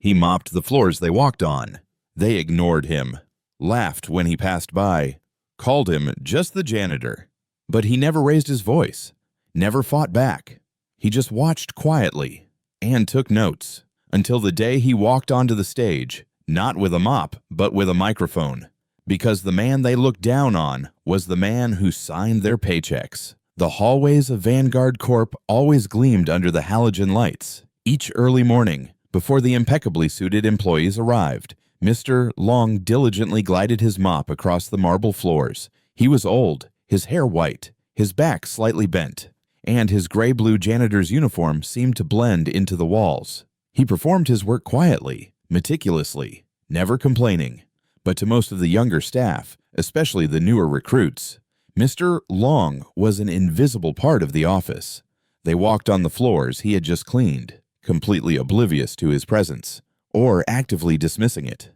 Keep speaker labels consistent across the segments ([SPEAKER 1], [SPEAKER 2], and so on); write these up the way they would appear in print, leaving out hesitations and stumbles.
[SPEAKER 1] He mopped the floors they walked on. They ignored him, laughed when he passed by, called him just the janitor. But he never raised his voice, never fought back. He just watched quietly and took notes until the day he walked onto the stage, not with a mop, but with a microphone. Because the man they looked down on was the man who signed their paychecks. The hallways of Vanguard Corp always gleamed under the halogen lights. Each early morning, before the impeccably suited employees arrived, Mr. Long diligently glided his mop across the marble floors. He was old, his hair white, his back slightly bent, and his gray-blue janitor's uniform seemed to blend into the walls. He performed his work quietly, meticulously, never complaining. But to most of the younger staff, especially the newer recruits, Mr. Long was an invisible part of the office. They walked on the floors he had just cleaned, completely oblivious to his presence, or actively dismissing it.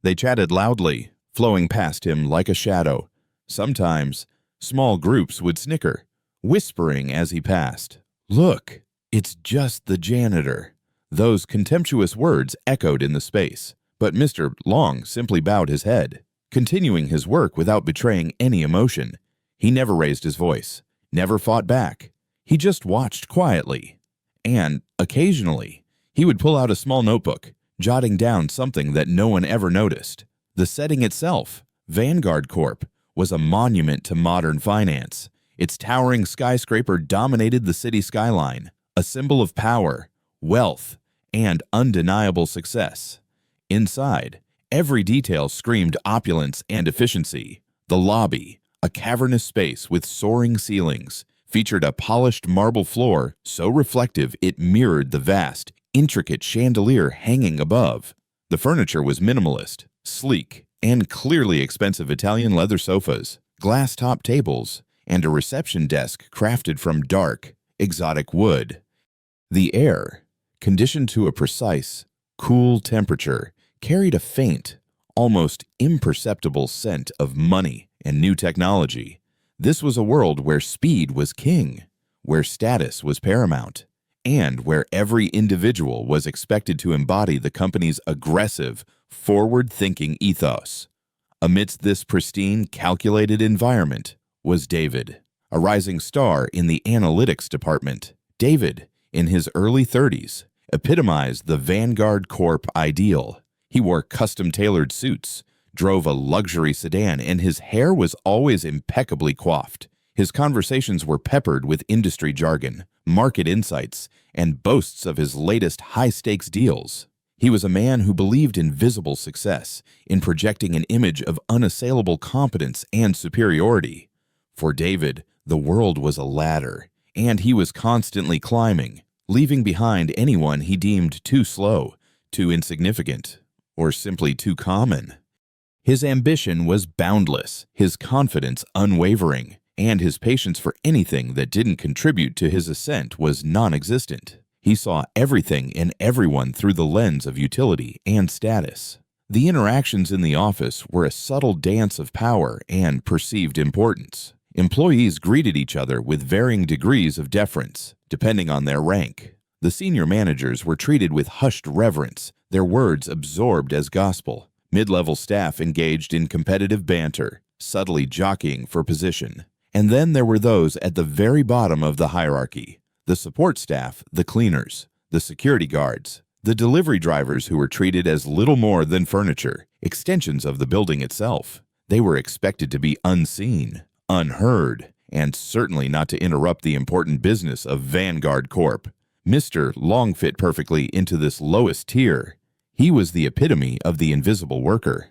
[SPEAKER 1] They chatted loudly, flowing past him like a shadow. Sometimes, small groups would snicker, whispering as he passed, "Look, it's just the janitor." Those contemptuous words echoed in the space, but Mr. Long simply bowed his head, continuing his work without betraying any emotion. He never raised his voice, never fought back. He just watched quietly. And, occasionally, he would pull out a small notebook, jotting down something that no one ever noticed. The setting itself, Vanguard Corp, was a monument to modern finance. Its towering skyscraper dominated the city skyline, a symbol of power, wealth, and undeniable success. Inside, every detail screamed opulence and efficiency. The lobby, a cavernous space with soaring ceilings, featured a polished marble floor so reflective it mirrored the vast, intricate chandelier hanging above. The furniture was minimalist, sleek, and clearly expensive Italian leather sofas, glass-top tables, and a reception desk crafted from dark, exotic wood. The air, conditioned to a precise, cool temperature, carried a faint, almost imperceptible scent of money and new technology. This was a world where speed was king, where status was paramount, and where every individual was expected to embody the company's aggressive, forward-thinking ethos. Amidst this pristine, calculated environment was David, a rising star in the analytics department. David, in his early 30s, epitomized the Vanguard Corp ideal. He wore custom-tailored suits, drove a luxury sedan, and his hair was always impeccably coiffed. His conversations were peppered with industry jargon, market insights, and boasts of his latest high-stakes deals. He was a man who believed in visible success, in projecting an image of unassailable competence and superiority. For David, the world was a ladder, and he was constantly climbing, leaving behind anyone he deemed too slow, too insignificant, or simply too common. His ambition was boundless, his confidence unwavering, and his patience for anything that didn't contribute to his ascent was non-existent. He saw everything and everyone through the lens of utility and status. The interactions in the office were a subtle dance of power and perceived importance. Employees greeted each other with varying degrees of deference, depending on their rank. The senior managers were treated with hushed reverence, their words absorbed as gospel. Mid-level staff engaged in competitive banter, subtly jockeying for position. And then there were those at the very bottom of the hierarchy. The support staff, the cleaners, the security guards, the delivery drivers who were treated as little more than furniture, extensions of the building itself. They were expected to be unseen, unheard, and certainly not to interrupt the important business of Vanguard Corp. Mr. Long fit perfectly into this lowest tier. He was the epitome of the invisible worker.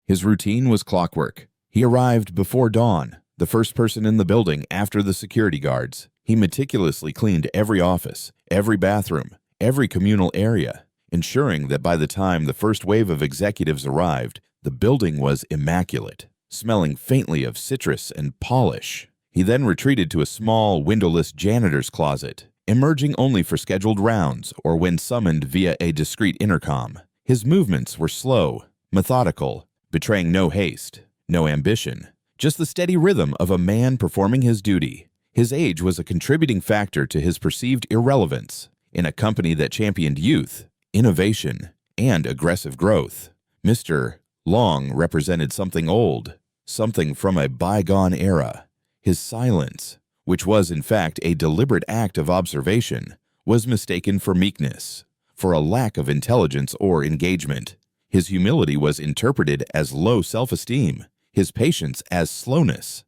[SPEAKER 1] His routine was clockwork. He arrived before dawn, the first person in the building after the security guards. He meticulously cleaned every office, every bathroom, every communal area, ensuring that by the time the first wave of executives arrived, the building was immaculate, smelling faintly of citrus and polish. He then retreated to a small, windowless janitor's closet, emerging only for scheduled rounds or when summoned via a discreet intercom. His movements were slow, methodical, betraying no haste, no ambition, just the steady rhythm of a man performing his duty. His age was a contributing factor to his perceived irrelevance. In a company that championed youth, innovation, and aggressive growth. Mr. Long represented something old, something from a bygone era. His silence, which was in fact a deliberate act of observation, was mistaken for meekness, for a lack of intelligence or engagement. His humility was interpreted as low self-esteem, his patience as slowness.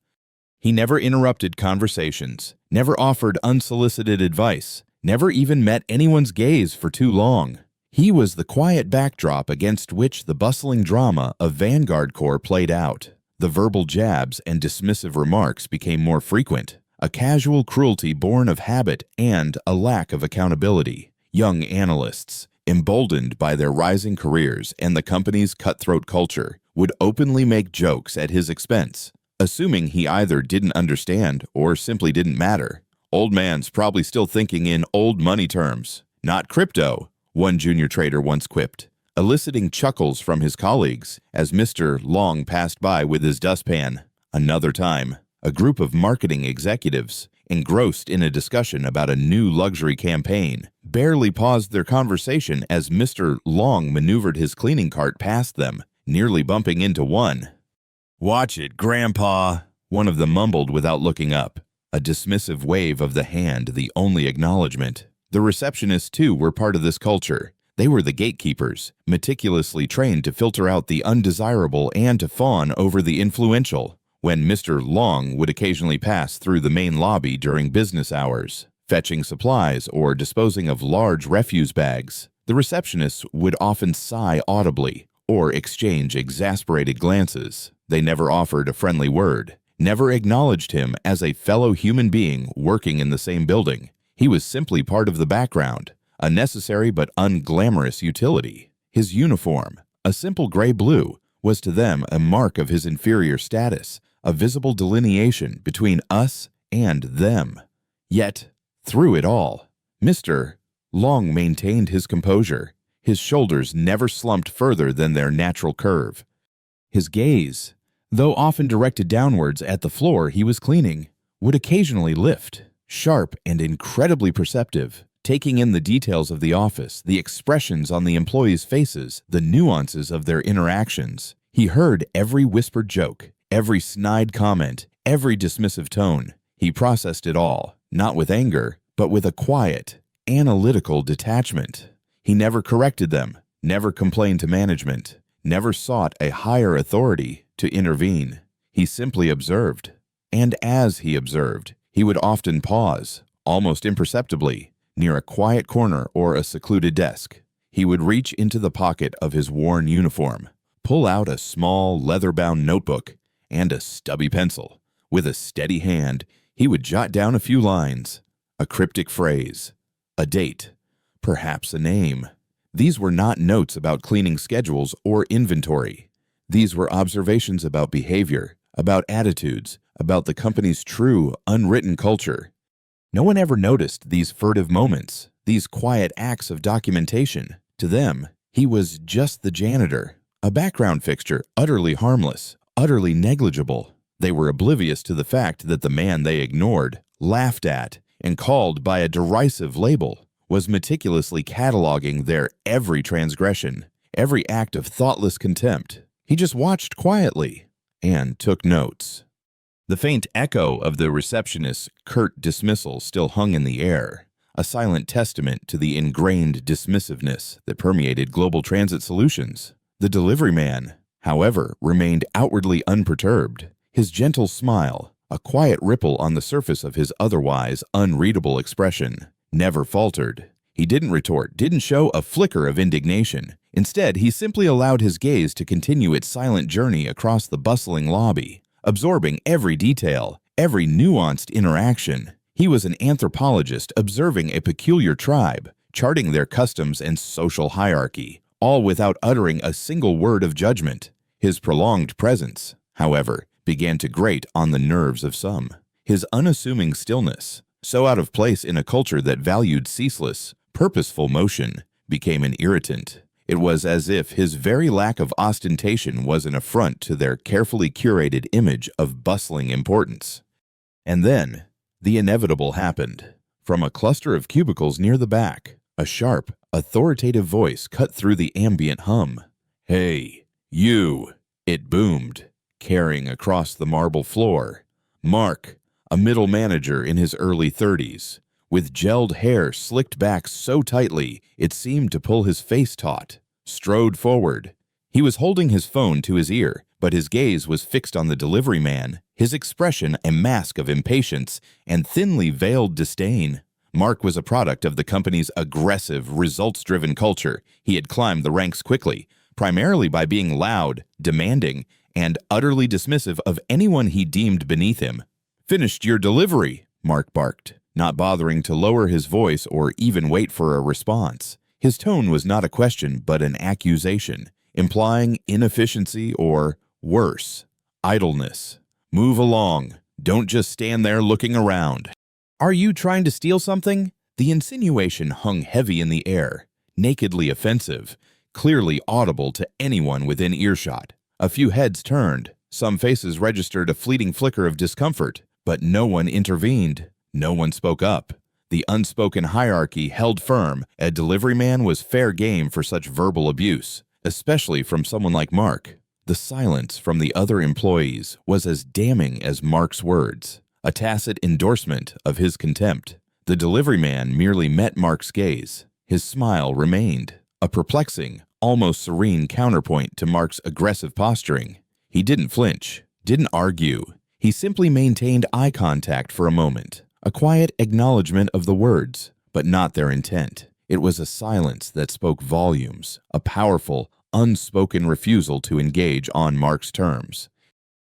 [SPEAKER 1] He never interrupted conversations, never offered unsolicited advice, never even met anyone's gaze for too long. He was the quiet backdrop against which the bustling drama of Vanguard Corps played out. The verbal jabs and dismissive remarks became more frequent, a casual cruelty born of habit and a lack of accountability. Young analysts, emboldened by their rising careers and the company's cutthroat culture, would openly make jokes at his expense, assuming he either didn't understand or simply didn't matter. "Old man's probably still thinking in old money terms, not crypto," one junior trader once quipped, eliciting chuckles from his colleagues as Mr. Long passed by with his dustpan. Another time, a group of marketing executives, engrossed in a discussion about a new luxury campaign, barely paused their conversation as Mr. Long maneuvered his cleaning cart past them, nearly bumping into one. "Watch it, Grandpa," one of them mumbled without looking up, a dismissive wave of the hand the only acknowledgement. The receptionists, too, were part of this culture. They were the gatekeepers, meticulously trained to filter out the undesirable and to fawn over the influential. When Mr. Long would occasionally pass through the main lobby during business hours, fetching supplies or disposing of large refuse bags, the receptionists would often sigh audibly or exchange exasperated glances. They never offered a friendly word, never acknowledged him as a fellow human being working in the same building. He was simply part of the background, a necessary but unglamorous utility. His uniform, a simple gray-blue, was to them a mark of his inferior status, a visible delineation between us and them. Yet, through it all, Mr. Long maintained his composure. His shoulders never slumped further than their natural curve. His gaze, though often directed downwards at the floor he was cleaning, would occasionally lift, sharp and incredibly perceptive, taking in the details of the office, the expressions on the employees' faces, the nuances of their interactions. He heard every whispered joke, every snide comment, every dismissive tone. He processed it all, not with anger, but with a quiet, analytical detachment. He never corrected them, never complained to management, never sought a higher authority to intervene. He simply observed. And as he observed, he would often pause, almost imperceptibly, near a quiet corner or a secluded desk. He would reach into the pocket of his worn uniform, pull out a small leather-bound notebook and a stubby pencil. With a steady hand, he would jot down a few lines, a cryptic phrase, a date, perhaps a name. These were not notes about cleaning schedules or inventory. These were observations about behavior, about attitudes, about the company's true, unwritten culture. No one ever noticed these furtive moments, these quiet acts of documentation. To them, he was just the janitor, a background fixture, utterly harmless, utterly negligible. They were oblivious to the fact that the man they ignored, laughed at, and called by a derisive label was meticulously cataloging their every transgression, every act of thoughtless contempt. He just watched quietly and took notes. The faint echo of the receptionist's curt dismissal still hung in the air, a silent testament to the ingrained dismissiveness that permeated global transit solutions. The delivery man, however, remained outwardly unperturbed. His gentle smile, a quiet ripple on the surface of his otherwise unreadable expression, never faltered. He didn't retort, didn't show a flicker of indignation. Instead, he simply allowed his gaze to continue its silent journey across the bustling lobby, absorbing every detail, every nuanced interaction. He was an anthropologist observing a peculiar tribe, charting their customs and social hierarchy, all without uttering a single word of judgment. His prolonged presence, however, began to grate on the nerves of some. His unassuming stillness, so out of place in a culture that valued ceaseless, purposeful motion, became an irritant. It was as if his very lack of ostentation was an affront to their carefully curated image of bustling importance. And then, the inevitable happened. From a cluster of cubicles near the back, A sharp, authoritative voice cut through the ambient hum. "Hey, you!" It boomed, carrying across the marble floor. Mark, a middle manager in his early 30s, with gelled hair slicked back so tightly it seemed to pull his face taut, strode forward. He was holding his phone to his ear, but his gaze was fixed on the delivery man, his expression a mask of impatience and thinly veiled disdain. Mark was a product of the company's aggressive, results-driven culture. He had climbed the ranks quickly, primarily by being loud, demanding, and utterly dismissive of anyone he deemed beneath him. "Finished your delivery," Mark barked, not bothering to lower his voice or even wait for a response. His tone was not a question but an accusation, implying inefficiency or, worse, idleness. "Move along. Don't just stand there looking around." "Are you trying to steal something?" The insinuation hung heavy in the air, nakedly offensive, clearly audible to anyone within earshot. A few heads turned. Some faces registered a fleeting flicker of discomfort, but no one intervened. No one spoke up. The unspoken hierarchy held firm. A delivery man was fair game for such verbal abuse, especially from someone like Mark. The silence from the other employees was as damning as Mark's words, a tacit endorsement of his contempt. The delivery man merely met Mark's gaze. His smile remained, a perplexing, almost serene counterpoint to Mark's aggressive posturing. He didn't flinch, didn't argue. He simply maintained eye contact for a moment, a quiet acknowledgement of the words, but not their intent. It was a silence that spoke volumes, a powerful, unspoken refusal to engage on Mark's terms.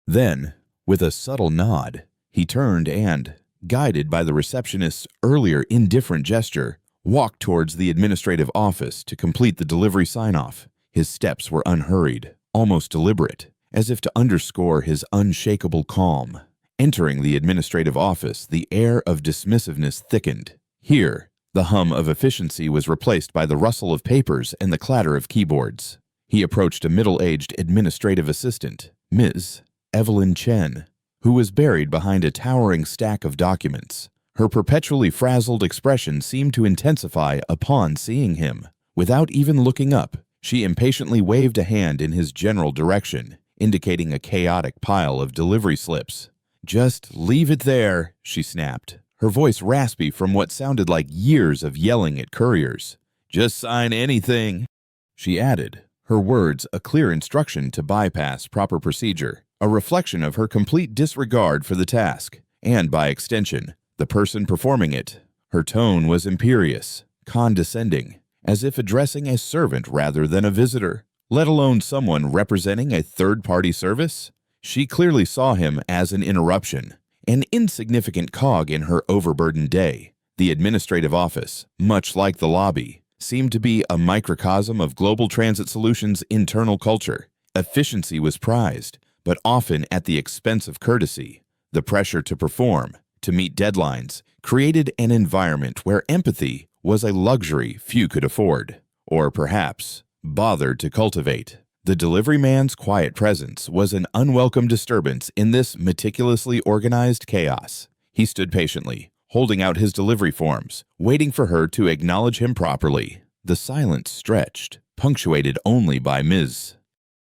[SPEAKER 1] Then, with a subtle nod, he turned and, guided by the receptionist's earlier indifferent gesture, walked towards the administrative office to complete the delivery sign-off. His steps were unhurried, almost deliberate, as if to underscore his unshakable calm. Entering the administrative office, the air of dismissiveness thickened. Here, the hum of efficiency was replaced by the rustle of papers and the clatter of keyboards. He approached a middle-aged administrative assistant, Ms. Evelyn Chen, who was buried behind a towering stack of documents. Her perpetually frazzled expression seemed to intensify upon seeing him. Without even looking up, she impatiently waved a hand in his general direction, indicating a chaotic pile of delivery slips. "Just leave it there," she snapped, her voice raspy from what sounded like years of yelling at couriers. "Just sign anything," she added, her words a clear instruction to bypass proper procedure, a reflection of her complete disregard for the task, and by extension, the person performing it. Her tone was imperious, condescending, as if addressing a servant rather than a visitor, let alone someone representing a third-party service. She clearly saw him as an interruption, an insignificant cog in her overburdened day. The administrative office, much like the lobby, seemed to be a microcosm of Global Transit Solutions' internal culture. Efficiency was prized, but often at the expense of courtesy. The pressure to perform, to meet deadlines, created an environment where empathy was a luxury few could afford, or perhaps bothered to cultivate. The delivery man's quiet presence was an unwelcome disturbance in this meticulously organized chaos. He stood patiently, holding out his delivery forms, waiting for her to acknowledge him properly. The silence stretched, punctuated only by Ms.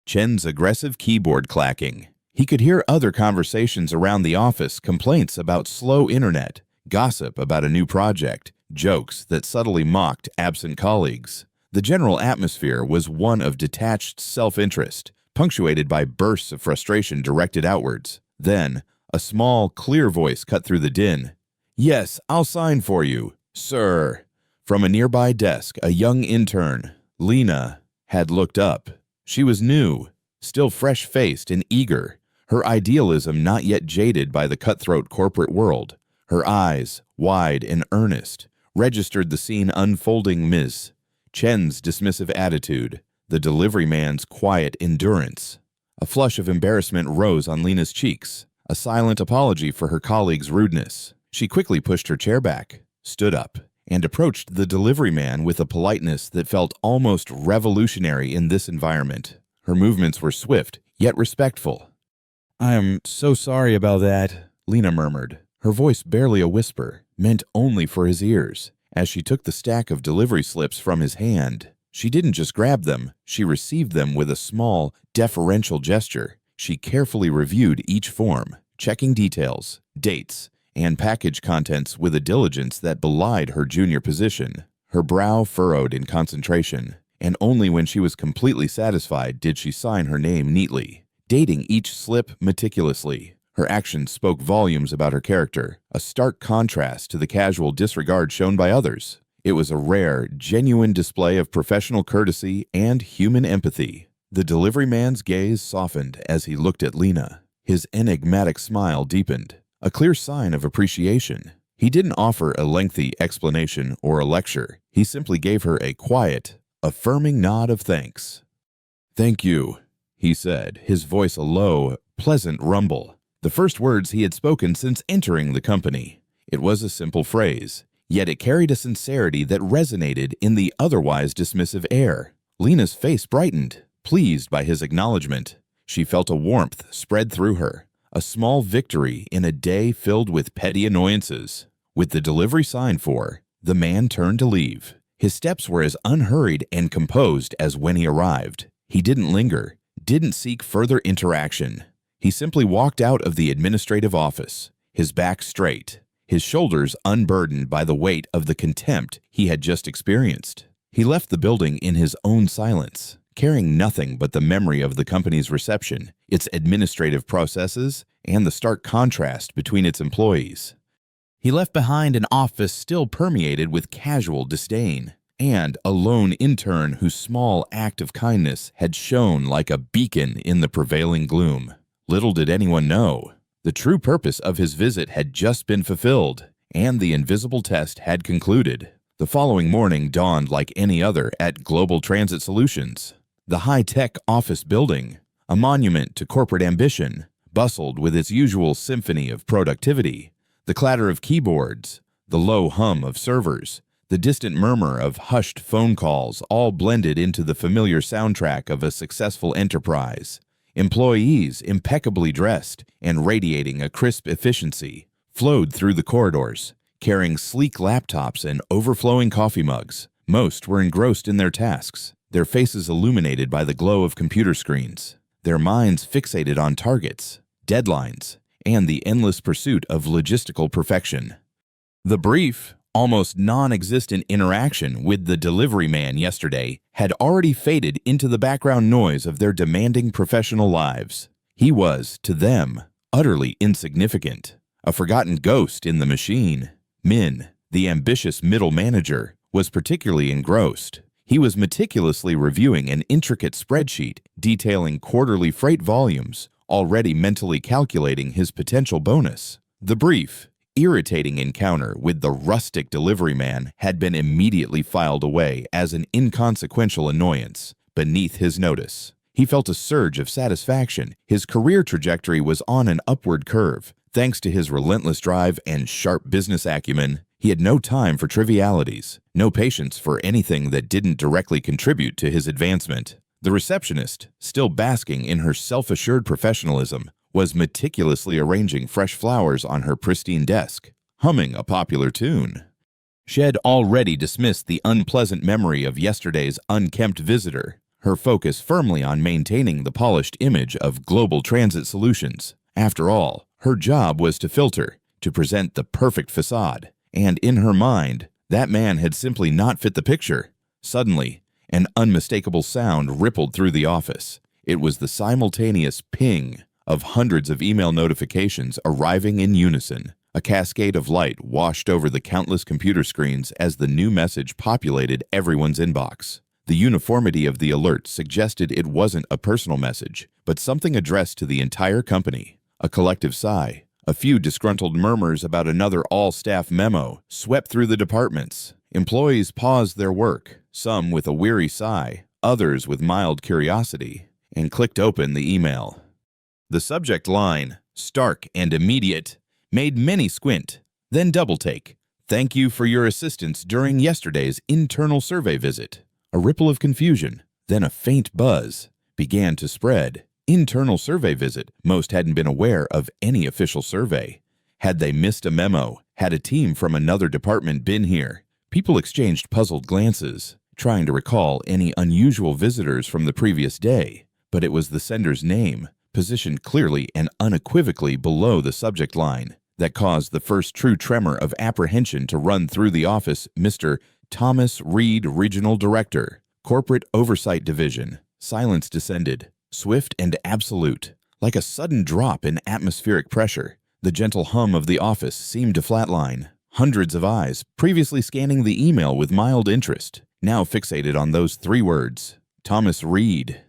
[SPEAKER 1] Chen's aggressive keyboard clacking. He could hear other conversations around the office, complaints about slow internet, gossip about a new project, jokes that subtly mocked absent colleagues. The general atmosphere was one of detached self-interest, punctuated by bursts of frustration directed outwards. Then, a small, clear voice cut through the din. "Yes, I'll sign for you, sir." From a nearby desk, a young intern, Lena, had looked up. She was new, still fresh-faced and eager, her idealism not yet jaded by the cutthroat corporate world. Her eyes, wide and earnest, registered the scene unfolding. Ms. Chen's dismissive attitude, the delivery man's quiet endurance. A flush of embarrassment rose on Lena's cheeks, a silent apology for her colleague's rudeness. She quickly pushed her chair back, stood up, and approached the delivery man with a politeness that felt almost revolutionary in this environment. Her movements were swift, yet respectful. "I am so sorry about that," Lena murmured, her voice barely a whisper, meant only for his ears. As she took the stack of delivery slips from his hand, she didn't just grab them, she received them with a small, deferential gesture. She carefully reviewed each form, checking details, dates, and package contents with a diligence that belied her junior position. Her brow furrowed in concentration, and only when she was completely satisfied did she sign her name neatly, dating each slip meticulously. Her actions spoke volumes about her character, a stark contrast to the casual disregard shown by others. It was a rare, genuine display of professional courtesy and human empathy. The delivery man's gaze softened as he looked at Lena. His enigmatic smile deepened, a clear sign of appreciation. He didn't offer a lengthy explanation or a lecture. He simply gave her a quiet, affirming nod of thanks. "Thank you," he said, his voice a low, pleasant rumble. The first words he had spoken since entering the company. It was a simple phrase, yet it carried a sincerity that resonated in the otherwise dismissive air. Lena's face brightened, pleased by his acknowledgement. She felt a warmth spread through her, a small victory in a day filled with petty annoyances. With the delivery signed for, the man turned to leave. His steps were as unhurried and composed as when he arrived. He didn't linger, didn't seek further interaction. He simply walked out of the administrative office, his back straight, his shoulders unburdened by the weight of the contempt he had just experienced. He left the building in his own silence, carrying nothing but the memory of the company's reception, its administrative processes, and the stark contrast between its employees. He left behind an office still permeated with casual disdain, and a lone intern whose small act of kindness had shone like a beacon in the prevailing gloom. Little did anyone know, the true purpose of his visit had just been fulfilled, and the invisible test had concluded. The following morning dawned like any other at Global Transit Solutions. The high-tech office building, a monument to corporate ambition, bustled with its usual symphony of productivity. The clatter of keyboards, the low hum of servers, the distant murmur of hushed phone calls all blended into the familiar soundtrack of a successful enterprise. Employees, impeccably dressed and radiating a crisp efficiency, flowed through the corridors, carrying sleek laptops and overflowing coffee mugs. Most were engrossed in their tasks, their faces illuminated by the glow of computer screens, their minds fixated on targets, deadlines, and the endless pursuit of logistical perfection. The brief, almost non-existent interaction with the delivery man yesterday had already faded into the background noise of their demanding professional lives. He was, to them, utterly insignificant, a forgotten ghost in the machine. Min, the ambitious middle manager, was particularly engrossed. He was meticulously reviewing an intricate spreadsheet detailing quarterly freight volumes, already mentally calculating his potential bonus. The brief, irritating encounter with the rustic delivery man had been immediately filed away as an inconsequential annoyance beneath his notice. He felt a surge of satisfaction. His career trajectory was on an upward curve. Thanks to his relentless drive and sharp business acumen, he had no time for trivialities, no patience for anything that didn't directly contribute to his advancement. The receptionist, still basking in her self-assured professionalism, was meticulously arranging fresh flowers on her pristine desk, humming a popular tune. She had already dismissed the unpleasant memory of yesterday's unkempt visitor, her focus firmly on maintaining the polished image of Global Transit Solutions. After all, her job was to filter, to present the perfect facade, and in her mind, that man had simply not fit the picture. Suddenly, an unmistakable sound rippled through the office. It was the simultaneous ping of hundreds of email notifications arriving in unison. A cascade of light washed over the countless computer screens as the new message populated everyone's inbox. The uniformity of the alert suggested it wasn't a personal message, but something addressed to the entire company. A collective sigh, a few disgruntled murmurs about another all-staff memo swept through the departments. Employees paused their work, some with a weary sigh, others with mild curiosity, and clicked open the email. The subject line, stark and immediate, made many squint, then double-take. "Thank you for your assistance during yesterday's internal survey visit." A ripple of confusion, then a faint buzz, began to spread. Internal survey visit. Most hadn't been aware of any official survey. Had they missed a memo? Had a team from another department been here? People exchanged puzzled glances, trying to recall any unusual visitors from the previous day, but it was the sender's name, positioned clearly and unequivocally below the subject line, that caused the first true tremor of apprehension to run through the office. Mr. Thomas Reed, Regional Director, Corporate Oversight Division. Silence descended, swift and absolute. Like a sudden drop in atmospheric pressure, the gentle hum of the office seemed to flatline. Hundreds of eyes, previously scanning the email with mild interest, now fixated on those 3 words, Thomas Reed.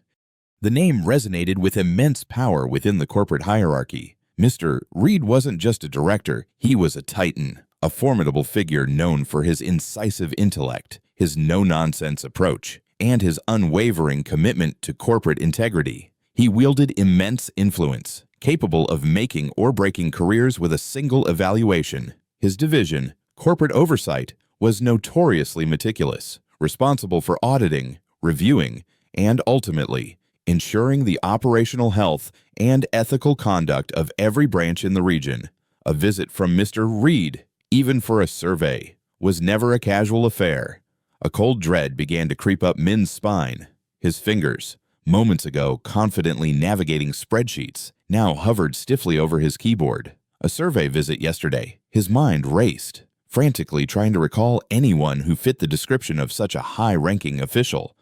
[SPEAKER 1] The name resonated with immense power within the corporate hierarchy. Mr. Reed wasn't just a director, he was a titan, a formidable figure known for his incisive intellect, his no-nonsense approach, and his unwavering commitment to corporate integrity. He wielded immense influence, capable of making or breaking careers with a single evaluation. His division, Corporate Oversight, was notoriously meticulous, responsible for auditing, reviewing, and ultimately ensuring the operational health and ethical conduct of every branch in the region. A visit from Mr. Reed, even for a survey, was never a casual affair. A cold dread began to creep up Min's spine. His fingers, moments ago confidently navigating spreadsheets, now hovered stiffly over his keyboard. A survey visit yesterday. His mind raced, frantically trying to recall anyone who fit the description of such a high-ranking official.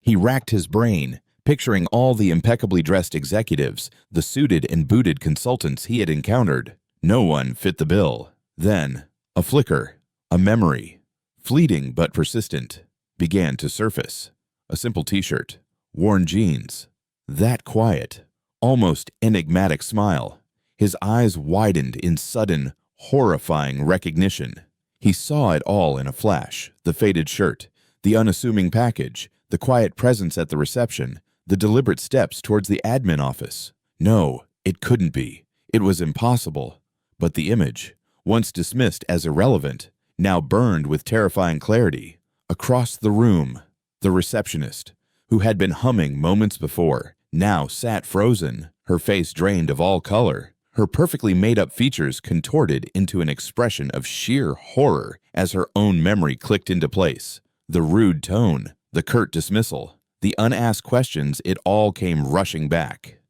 [SPEAKER 1] He racked his brain, picturing all the impeccably dressed executives, the suited and booted consultants he had encountered. No one fit the bill. Then, a flicker, a memory, fleeting but persistent, began to surface. A simple t-shirt, worn jeans, that quiet, almost enigmatic smile. His eyes widened in sudden, horrifying recognition. He saw it all in a flash: the faded shirt, the unassuming package, the quiet presence at the reception, the deliberate steps towards the admin office. No, it couldn't be. It was impossible. But the image, once dismissed as irrelevant, now burned with terrifying clarity. Across the room, the receptionist, who had been humming moments before, now sat frozen, her face drained of all color, her perfectly made-up features contorted into an expression of sheer horror as her own memory clicked into place. The rude tone, the curt dismissal, the unasked questions, it all came rushing back.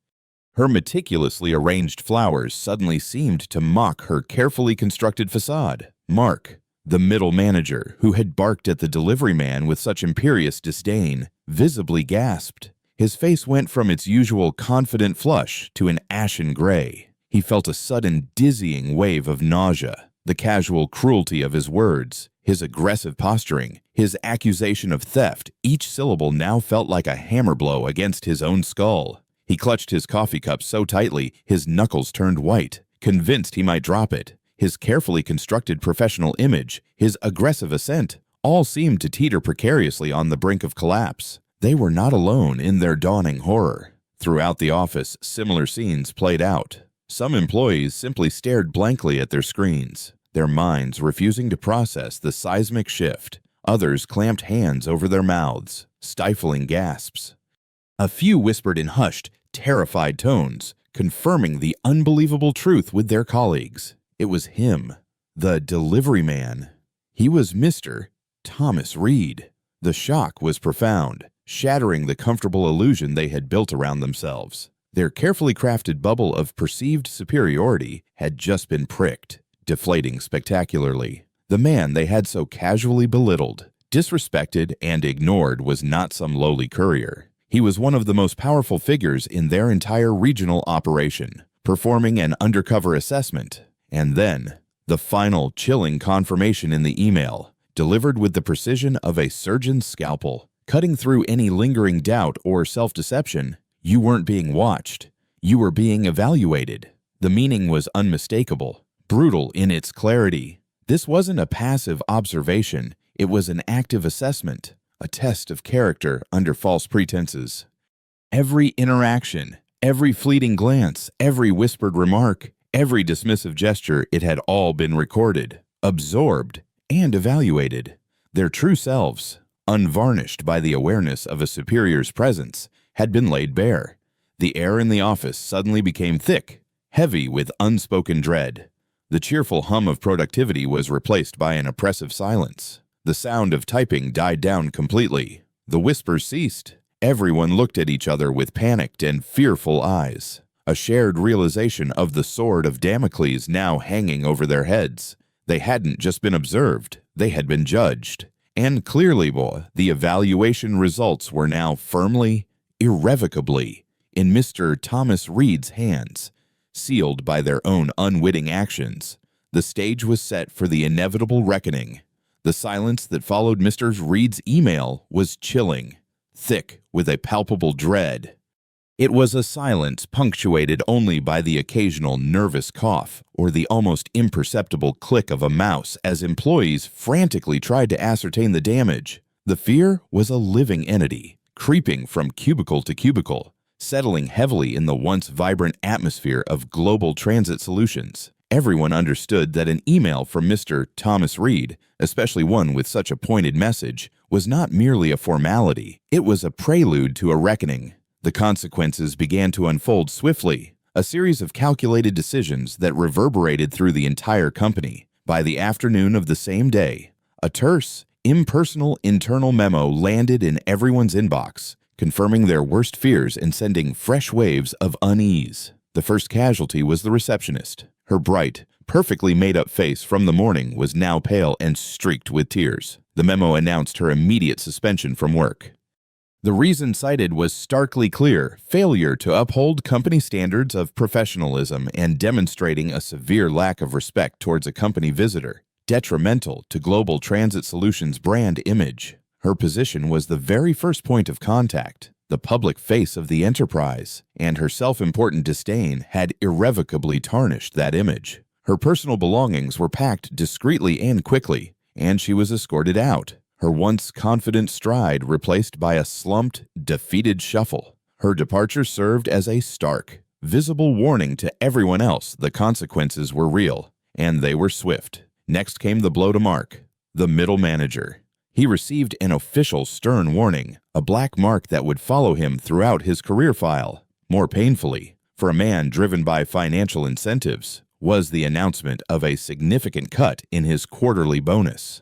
[SPEAKER 1] Her meticulously arranged flowers suddenly seemed to mock her carefully constructed facade. Mark, the middle manager, who had barked at the delivery man with such imperious disdain, visibly gasped. His face went from its usual confident flush to an ashen gray. He felt a sudden dizzying wave of nausea. The casual cruelty of his words, his aggressive posturing, his accusation of theft, each syllable now felt like a hammer blow against his own skull. He clutched his coffee cup so tightly his knuckles turned white, convinced he might drop it. His carefully constructed professional image, his aggressive assent, all seemed to teeter precariously on the brink of collapse. They were not alone in their dawning horror. Throughout the office, similar scenes played out. Some employees simply stared blankly at their screens, their minds refusing to process the seismic shift. Others clamped hands over their mouths, stifling gasps. A few whispered in hushed, terrified tones, confirming the unbelievable truth with their colleagues. It was him, the delivery man. He was Mr. Thomas Reed. The shock was profound, shattering the comfortable illusion they had built around themselves. Their carefully crafted bubble of perceived superiority had just been pricked, deflating spectacularly. The man they had so casually belittled, disrespected, and ignored was not some lowly courier. He was one of the most powerful figures in their entire regional operation, performing an undercover assessment. And then, the final chilling confirmation in the email, delivered with the precision of a surgeon's scalpel, cutting through any lingering doubt or self-deception. You weren't being watched. You were being evaluated. The meaning was unmistakable, brutal in its clarity. This wasn't a passive observation. It was an active assessment, a test of character under false pretenses. Every interaction, every fleeting glance, every whispered remark, every dismissive gesture, it had all been recorded, absorbed, and evaluated. Their true selves, unvarnished by the awareness of a superior's presence, had been laid bare. The air in the office suddenly became thick, heavy with unspoken dread. The cheerful hum of productivity was replaced by an oppressive silence. The sound of typing died down completely. The whispers ceased. Everyone looked at each other with panicked and fearful eyes, a shared realization of the sword of Damocles now hanging over their heads. They hadn't just been observed, they had been judged. And clearly, the evaluation results were now firmly, irrevocably, in Mr. Thomas Reed's hands, sealed by their own unwitting actions. The stage was set for the inevitable reckoning. The silence that followed Mr. Reed's email was chilling, thick with a palpable dread. It was a silence punctuated only by the occasional nervous cough or the almost imperceptible click of a mouse as employees frantically tried to ascertain the damage. The fear was a living entity, creeping from cubicle to cubicle, settling heavily in the once vibrant atmosphere of global transit solutions. Everyone understood that an email from Mr. Thomas Reed, especially one with such a pointed message, was not merely a formality. It was a prelude to a reckoning. The consequences began to unfold swiftly, a series of calculated decisions that reverberated through the entire company. By the afternoon of the same day, a terse, impersonal internal memo landed in everyone's inbox, confirming their worst fears and sending fresh waves of unease. The first casualty was the receptionist. Her bright, perfectly made-up face from the morning was now pale and streaked with tears. The memo announced her immediate suspension from work. The reason cited was starkly clear: failure to uphold company standards of professionalism and demonstrating a severe lack of respect towards a company visitor, detrimental to Global Transit Solutions' brand image. Her position was the very first point of contact, the public face of the enterprise, and her self-important disdain had irrevocably tarnished that image. Her personal belongings were packed discreetly and quickly, and she was escorted out, her once confident stride replaced by a slumped, defeated shuffle. Her departure served as a stark, visible warning to everyone else the consequences were real, and they were swift. Next came the blow to Mark, the middle manager. He received an official stern warning, a black mark that would follow him throughout his career file. More painfully, for a man driven by financial incentives, was the announcement of a significant cut in his quarterly bonus.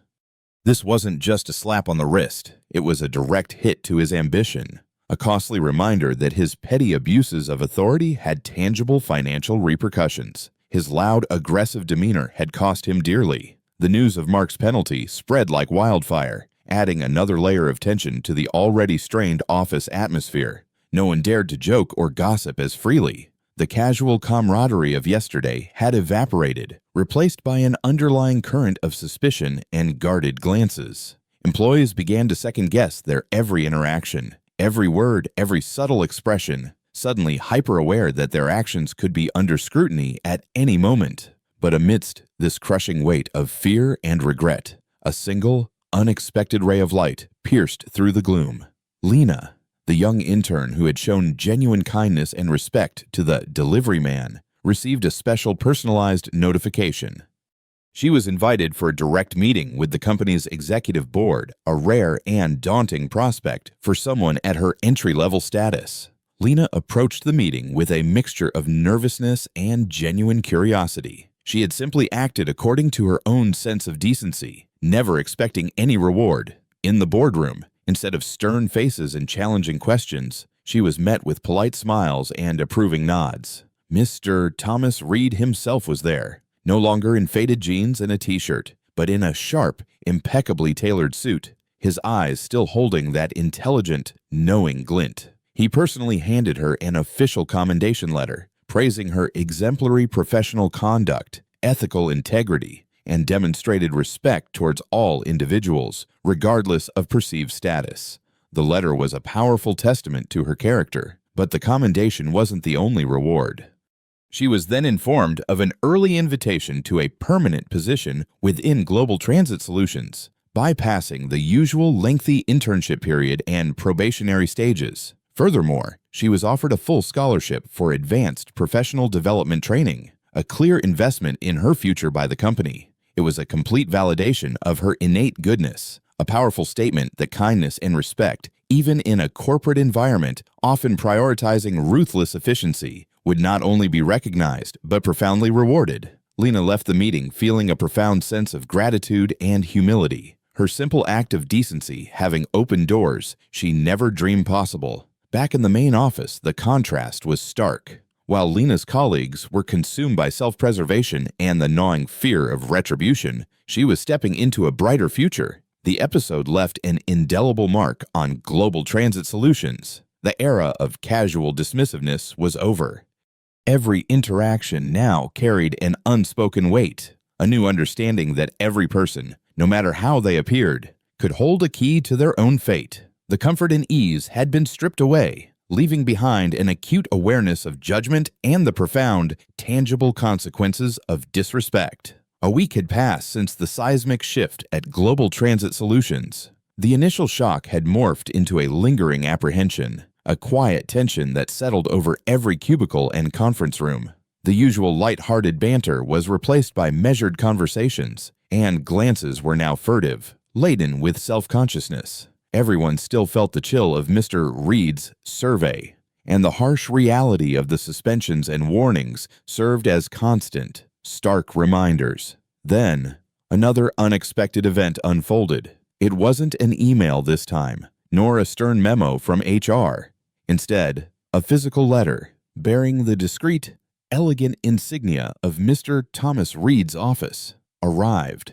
[SPEAKER 1] This wasn't just a slap on the wrist, it was a direct hit to his ambition, a costly reminder that his petty abuses of authority had tangible financial repercussions. His loud, aggressive demeanor had cost him dearly. The news of Mark's penalty spread like wildfire, adding another layer of tension to the already strained office atmosphere. No one dared to joke or gossip as freely. The casual camaraderie of yesterday had evaporated, replaced by an underlying current of suspicion and guarded glances. Employees began to second-guess their every interaction, every word, every subtle expression, suddenly hyper-aware that their actions could be under scrutiny at any moment. But amidst this crushing weight of fear and regret, a single, unexpected ray of light pierced through the gloom. Lena, the young intern who had shown genuine kindness and respect to the delivery man, received a special personalized notification. She was invited for a direct meeting with the company's executive board, a rare and daunting prospect for someone at her entry-level status. Lena approached the meeting with a mixture of nervousness and genuine curiosity. She had simply acted according to her own sense of decency, never expecting any reward. In the boardroom, instead of stern faces and challenging questions, she was met with polite smiles and approving nods. Mr. Thomas Reed himself was there, no longer in faded jeans and a t-shirt, but in a sharp, impeccably tailored suit, his eyes still holding that intelligent, knowing glint. He personally handed her an official commendation letter, praising her exemplary professional conduct, ethical integrity, and demonstrated respect towards all individuals, regardless of perceived status. The letter was a powerful testament to her character, but the commendation wasn't the only reward. She was then informed of an early invitation to a permanent position within Global Transit Solutions, bypassing the usual lengthy internship period and probationary stages. Furthermore, she was offered a full scholarship for advanced professional development training, a clear investment in her future by the company. It was a complete validation of her innate goodness, a powerful statement that kindness and respect, even in a corporate environment often prioritizing ruthless efficiency, would not only be recognized but profoundly rewarded. Lena left the meeting feeling a profound sense of gratitude and humility. Her simple act of decency having opened doors she never dreamed possible. Back in the main office, the contrast was stark. While Lena's colleagues were consumed by self-preservation and the gnawing fear of retribution, she was stepping into a brighter future. The episode left an indelible mark on global transit solutions. The era of casual dismissiveness was over. Every interaction now carried an unspoken weight, a new understanding that every person, no matter how they appeared, could hold a key to their own fate. The comfort and ease had been stripped away, leaving behind an acute awareness of judgment and the profound, tangible consequences of disrespect. A week had passed since the seismic shift at Global Transit Solutions. The initial shock had morphed into a lingering apprehension, a quiet tension that settled over every cubicle and conference room. The usual light-hearted banter was replaced by measured conversations, and glances were now furtive, laden with self-consciousness. Everyone still felt the chill of Mr. Reed's survey, and the harsh reality of the suspensions and warnings served as constant, stark reminders. Then, another unexpected event unfolded. It wasn't an email this time, nor a stern memo from HR. Instead, a physical letter bearing the discreet, elegant insignia of Mr. Thomas Reed's office arrived.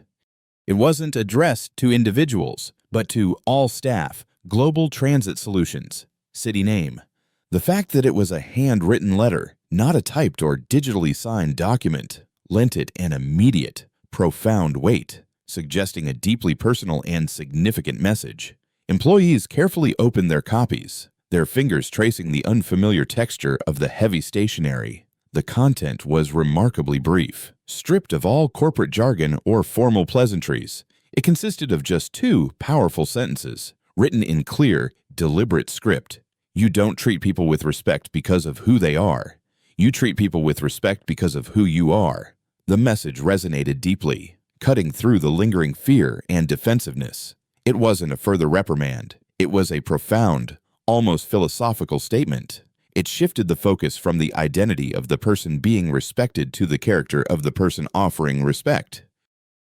[SPEAKER 1] It wasn't addressed to individuals, but to all staff, Global Transit Solutions, city name. The fact that it was a handwritten letter, not a typed or digitally signed document, lent it an immediate, profound weight, suggesting a deeply personal and significant message. Employees carefully opened their copies, their fingers tracing the unfamiliar texture of the heavy stationery. The content was remarkably brief, stripped of all corporate jargon or formal pleasantries. It consisted of just 2 powerful sentences, written in clear, deliberate script. You don't treat people with respect because of who they are. You treat people with respect because of who you are. The message resonated deeply, cutting through the lingering fear and defensiveness. It wasn't a further reprimand. It was a profound, almost philosophical statement. It shifted the focus from the identity of the person being respected to the character of the person offering respect.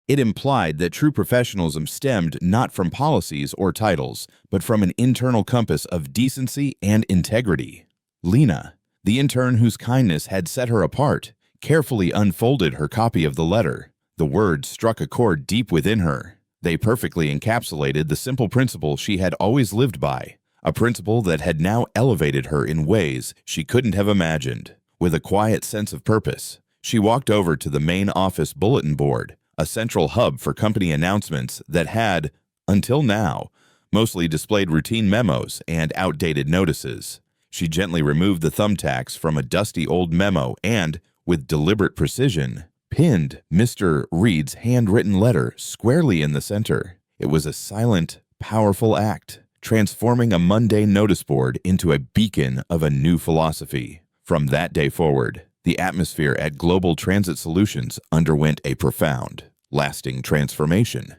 [SPEAKER 1] It implied that true professionalism stemmed not from policies or titles, but from an internal compass of decency and integrity. Lena, the intern whose kindness had set her apart, carefully unfolded her copy of the letter. The words struck a chord deep within her. They perfectly encapsulated the simple principle she had always lived by, a principle that had now elevated her in ways she couldn't have imagined. With a quiet sense of purpose, she walked over to the main office bulletin board, a central hub for company announcements that had, until now, mostly displayed routine memos and outdated notices. She gently removed the thumbtacks from a dusty old memo and, with deliberate precision, pinned Mr. Reed's handwritten letter squarely in the center. It was a silent, powerful act, transforming a mundane notice board into a beacon of a new philosophy. From that day forward, the atmosphere at Global Transit Solutions underwent a profound, lasting transformation.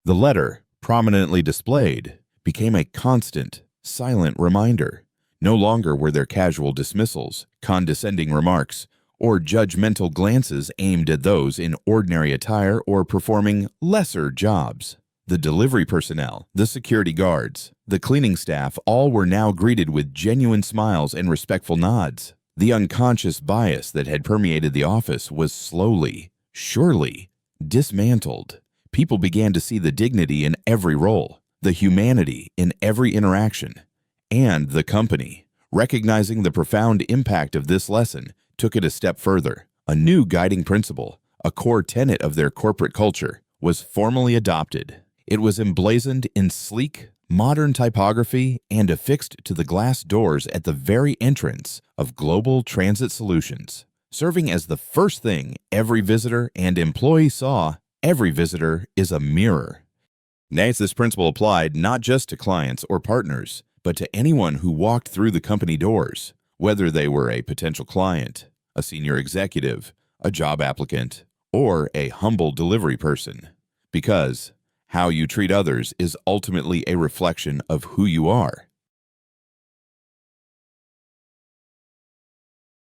[SPEAKER 1] The letter, prominently displayed, became a constant, silent reminder. No longer were there casual dismissals, condescending remarks, or judgmental glances aimed at those in ordinary attire or performing lesser jobs. The delivery personnel, the security guards, the cleaning staff all were now greeted with genuine smiles and respectful nods. The unconscious bias that had permeated the office was slowly, surely, dismantled. People began to see the dignity in every role, the humanity in every interaction, and the company, recognizing the profound impact of this lesson, took it a step further. A new guiding principle, a core tenet of their corporate culture, was formally adopted. It was emblazoned in sleek, modern typography and affixed to the glass doors at the very entrance of Global Transit Solutions, serving as the first thing every visitor and employee saw. Every visitor is a mirror. Next, this principle applied not just to clients or partners, but to anyone who walked through the company doors, whether they were a potential client, a senior executive, a job applicant, or a humble delivery person. Because how you treat others is ultimately a reflection of who you are.